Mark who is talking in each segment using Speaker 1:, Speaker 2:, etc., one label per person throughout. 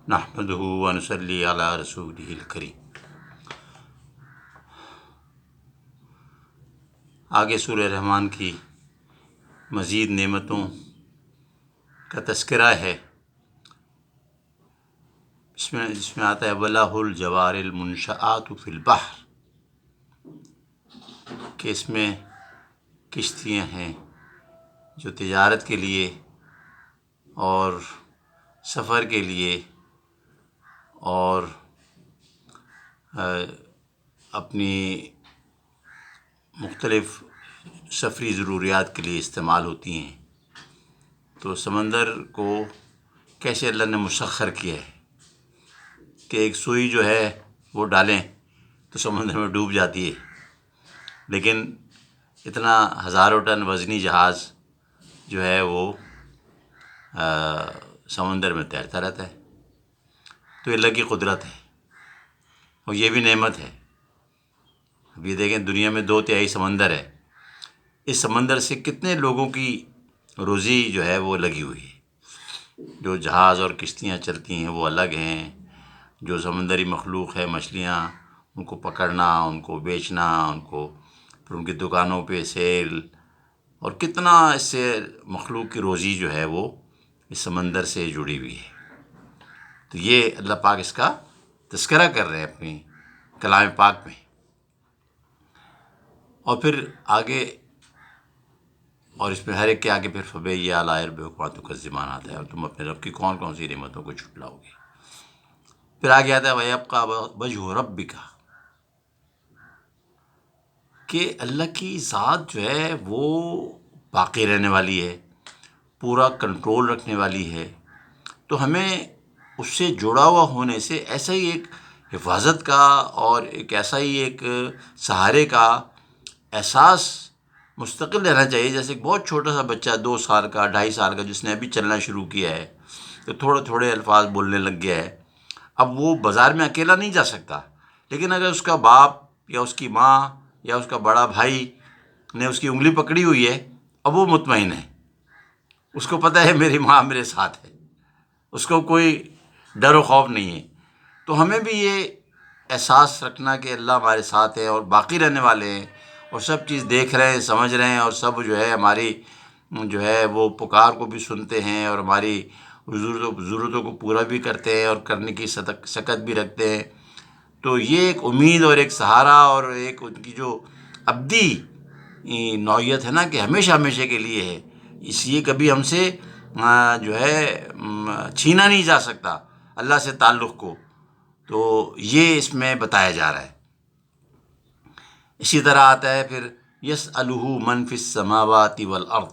Speaker 1: نحمدہ ونصلی علی رسولہ الکریم۔ آگے سورہ رحمان کی مزید نعمتوں کا تذکرہ ہے، جس میں آتا ہے وَلَهُ الْجَوَارِ الْمُنشَآتُ فِي الْبَحْرِ، کہ اس میں کشتیاں ہیں جو تجارت کے لیے اور سفر کے لیے اور اپنی مختلف سفری ضروریات کے لیے استعمال ہوتی ہیں۔ تو سمندر کو کیسے اللہ نے مسخر کیا ہے کہ ایک سوئی جو ہے وہ ڈالیں تو سمندر میں ڈوب جاتی ہے، لیکن اتنا ہزاروں ٹن وزنی جہاز جو ہے وہ سمندر میں تیرتا رہتا ہے۔ تو یہ اللہ کی قدرت ہے اور یہ بھی نعمت ہے۔ اب یہ دیکھیں، دنیا میں 2/3 سمندر ہے، اس سمندر سے کتنے لوگوں کی روزی جو ہے وہ لگی ہوئی ہے۔ جو جہاز اور کشتیاں چلتی ہیں وہ الگ ہیں، جو سمندری مخلوق ہے، مچھلیاں، ان کو پکڑنا، ان کو بیچنا، ان کو پھر ان کی دکانوں پہ سیل، اور کتنا اس سے مخلوق کی روزی جو ہے وہ اس سمندر سے جڑی ہوئی ہے۔ تو یہ اللہ پاک اس کا تذکرہ کر رہے ہیں اپنی کلام پاک میں۔ اور پھر آگے، اور اس میں ہر ایک کے آگے پھر فَبِأَيِّ آلَاءِ رَبِّكُمَا تُكَذِّبَانِ آتا ہے، اور تم اپنے رب کی کون کون سی نعمتوں کو جھٹلاؤ گے۔ پھر آگے آتا ہے وَيَبْقَى وَجْهُ رَبِّكَ، کہ اللہ کی ذات جو ہے وہ باقی رہنے والی ہے، پورا کنٹرول رکھنے والی ہے۔ تو ہمیں اس سے جڑا ہوا ہونے سے ایسا ہی ایک حفاظت کا اور ایک ایسا ہی ایک سہارے کا احساس مستقل رہنا چاہیے، جیسے ایک بہت چھوٹا سا بچہ 2 سال کا، 2.5 سال کا، جس نے ابھی چلنا شروع کیا ہے، تو تھوڑے تھوڑے الفاظ بولنے لگ گیا ہے۔ اب وہ بازار میں اکیلا نہیں جا سکتا، لیکن اگر اس کا باپ یا اس کی ماں یا اس کا بڑا بھائی نے اس کی انگلی پکڑی ہوئی ہے، اب وہ مطمئن ہے، اس کو پتہ ہے میری ماں میرے ساتھ ہے، اس کو کوئی ڈر و خوف نہیں ہے۔ تو ہمیں بھی یہ احساس رکھنا کہ اللہ ہمارے ساتھ ہے اور باقی رہنے والے ہیں، اور سب چیز دیکھ رہے ہیں، سمجھ رہے ہیں، اور سب جو ہے ہماری جو ہے وہ پکار کو بھی سنتے ہیں، اور ہماری ضرورتوں کو پورا بھی کرتے ہیں اور کرنے کی سکت بھی رکھتے ہیں۔ تو یہ ایک امید اور ایک سہارا اور ایک ان کی جو ابدی نوعیت ہے نا، کہ ہمیشہ ہمیشہ کے لیے ہے، اس لیے کبھی ہم سے جو ہے چھینا نہیں جا سکتا اللہ سے تعلق کو۔ تو یہ اس میں بتایا جا رہا ہے۔ اسی طرح آتا ہے پھر یسألہ من فی السماوات والارض،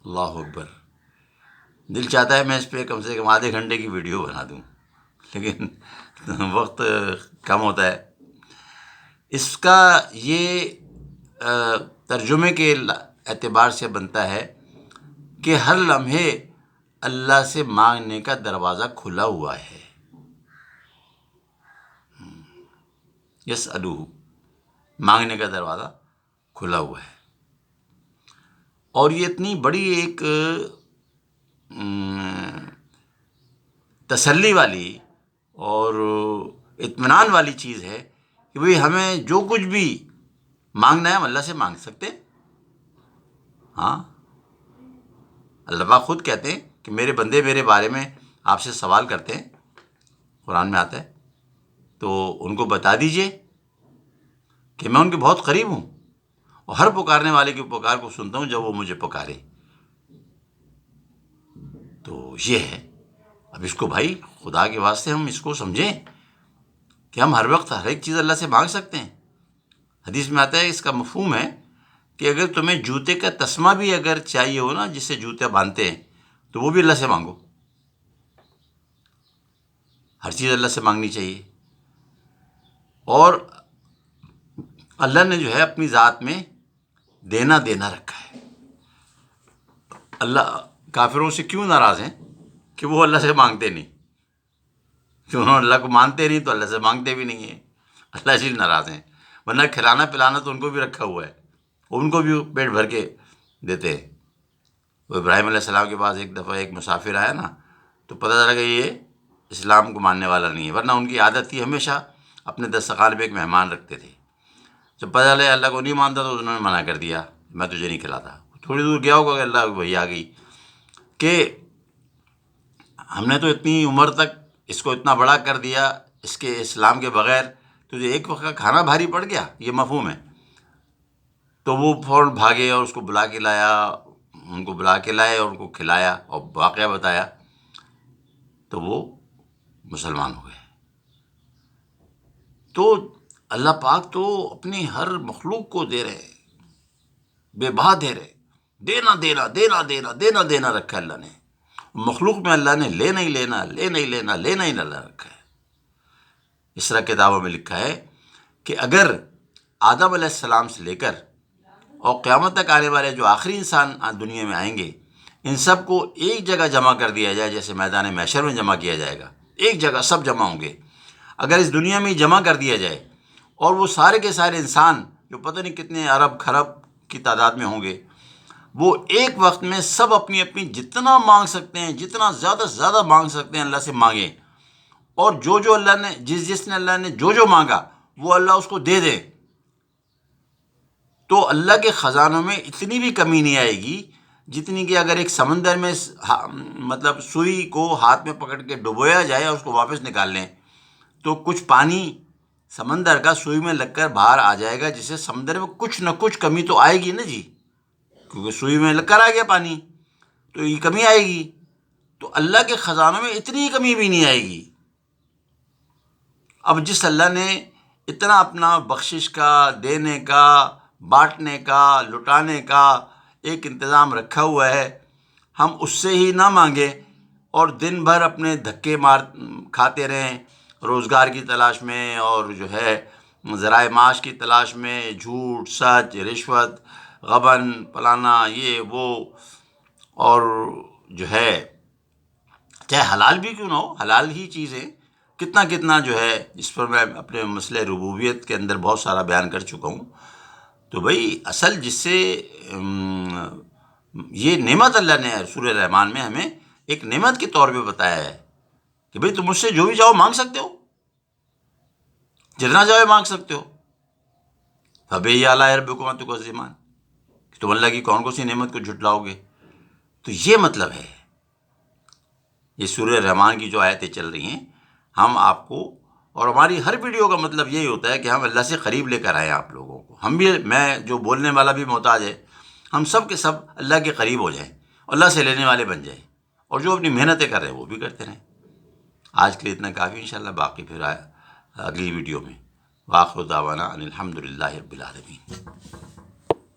Speaker 1: اللہ اکبر۔ دل چاہتا ہے میں اس پہ کم سے کم آدھے گھنٹے کی ویڈیو بنا دوں، لیکن وقت کم ہوتا ہے۔ اس کا یہ ترجمے کے اعتبار سے بنتا ہے کہ ہر لمحے اللہ سے مانگنے کا دروازہ کھلا ہوا ہے۔ یسألہ، مانگنے کا دروازہ کھلا ہوا ہے۔ اور یہ اتنی بڑی ایک تسلی والی اور اطمینان والی چیز ہے کہ بھئی ہمیں جو کچھ بھی مانگنا ہے ہم اللہ سے مانگ سکتے ہیں۔ ہاں، اللہ پاک خود کہتے ہیں کہ میرے بندے میرے بارے میں آپ سے سوال کرتے ہیں، قرآن میں آتا ہے، تو ان کو بتا دیجئے کہ میں ان کے بہت قریب ہوں، اور ہر پکارنے والے کی پکار کو سنتا ہوں جب وہ مجھے پکارے۔ تو یہ ہے۔ اب اس کو بھائی خدا کے واسطے ہم اس کو سمجھیں کہ ہم ہر وقت ہر ایک چیز اللہ سے مانگ سکتے ہیں۔ حدیث میں آتا ہے، اس کا مفہوم ہے کہ اگر تمہیں جوتے کا تسمہ بھی اگر چاہیے ہو نا، جس سے جوتے باندھتے ہیں، تو وہ بھی اللہ سے مانگو۔ ہر چیز اللہ سے مانگنی چاہیے۔ اور اللہ نے جو ہے اپنی ذات میں دینا رکھا ہے۔ اللہ کافروں سے کیوں ناراض ہیں کہ وہ اللہ سے مانگتے نہیں، کہ انہوں نے اللہ کو مانتے نہیں تو اللہ سے مانگتے بھی نہیں ہیں، اللہ سے ناراض ہیں۔ ورنہ کھلانا پلانا تو ان کو بھی رکھا ہوا ہے، ان کو بھی پیٹ بھر کے دیتے ہیں۔ وہ ابراہیم علیہ السلام کے پاس ایک دفعہ ایک مسافر آیا نا، تو پتہ چلا کہ یہ اسلام کو ماننے والا نہیں ہے، ورنہ ان کی عادت تھی ہمیشہ اپنے دسترخوان پہ ایک مہمان رکھتے تھے. جب پتہ چلا اللہ کو نہیں مانتا تو انہوں نے منع کر دیا، میں تجھے نہیں کھلاتا. تھوڑی دور گیا ہوگا کہ اللہ کی وحی آ گئی کہ ہم نے تو اتنی عمر تک اس کو اتنا بڑا کر دیا، اس کے اسلام کے بغیر تجھے ایک وقت کا کھانا بھاری پڑ گیا. یہ مفہوم ہے. تو وہ فوراً بھاگے اور اس کو بلا کے لایا، ان کو بلا کے لائے اور ان کو کھلایا اور واقعہ بتایا، تو وہ مسلمان ہو گئے. تو اللہ پاک تو اپنی ہر مخلوق کو دے رہے ہیں، بے بہا دے رہے. دینا دینا دینا دینا دینا دینا رکھا ہے اللہ نے. مخلوق میں اللہ نے لینا ہی لینا، لینا ہی لینا، لینا ہی اللہ رکھا ہے. اس طرح کتابوں میں لکھا ہے کہ اگر آدم علیہ السلام سے لے کر اور قیامت تک آنے والے جو آخری انسان دنیا میں آئیں گے، ان سب کو ایک جگہ جمع کر دیا جائے، جیسے میدان محشر میں جمع کیا جائے گا، ایک جگہ سب جمع ہوں گے. اگر اس دنیا میں ہی جمع کر دیا جائے اور وہ سارے کے سارے انسان جو پتہ نہیں کتنے ارب خرب کی تعداد میں ہوں گے، وہ ایک وقت میں سب اپنی اپنی جتنا مانگ سکتے ہیں، جتنا زیادہ سے زیادہ مانگ سکتے ہیں اللہ سے مانگیں، اور جو اللہ نے جس نے اللہ نے جو مانگا وہ اللہ اس کو دے دے. تو اللہ کے خزانوں میں اتنی بھی کمی نہیں آئے گی جتنی کہ اگر ایک سمندر میں مطلب سوئی کو ہاتھ میں پکڑ کے ڈبویا جائے اور اس کو واپس نکال لیں تو کچھ پانی سمندر کا سوئی میں لگ کر باہر آ جائے گا، جس سے سمندر میں کچھ نہ کچھ کمی تو آئے گی نا جی، کیونکہ سوئی میں لگ کر آ گیا پانی تو یہ کمی آئے گی. تو اللہ کے خزانوں میں اتنی کمی بھی نہیں آئے گی. اب جس اللہ نے اتنا اپنا بخشش کا، دینے کا، بانٹنے کا، لٹانے کا ایک انتظام رکھا ہوا ہے، ہم اس سے ہی نہ مانگیں اور دن بھر اپنے دھکے کھاتے رہیں روزگار کی تلاش میں اور جو ہے ذرائع معاش کی تلاش میں، جھوٹ، سچ، رشوت، غبن، پلانا، یہ وہ، اور جو ہے چاہے حلال بھی کیوں نہ ہو، حلال ہی چیزیں کتنا کتنا جو ہے. اس پر میں اپنے مسئلہ ربوبیت کے اندر بہت سارا بیان کر چکا ہوں. تو بھائی اصل جس سے یہ نعمت اللہ نے سورہ رحمان میں ہمیں ایک نعمت کے طور پہ بتایا ہے کہ بھائی تم مجھ سے جو بھی چاہو مانگ سکتے ہو، جتنا چاہو مانگ سکتے ہو. فَبِأَيِّ آلَاءِ رَبِّكُمَا تُكَذِّبَانِ، کہ تم اللہ کی کون سی نعمت کو جھٹلاؤ گے. تو یہ مطلب ہے یہ سورہ رحمان کی جو آیتیں چل رہی ہیں، ہم آپ کو اور ہماری ہر ویڈیو کا مطلب یہی ہوتا ہے کہ ہم اللہ سے قریب لے کر آئیں آپ لوگوں کو. ہم بھی، میں جو بولنے والا بھی محتاج ہے، ہم سب کے سب اللہ کے قریب ہو جائیں، اللہ سے لینے والے بن جائیں، اور جو اپنی محنتیں کر رہے ہیں وہ بھی کرتے رہیں. آج کے لیے اتنا کافی، انشاءاللہ باقی پھر اگلی ویڈیو میں. وآخر دعوانا ان الحمد للہ رب العالمین.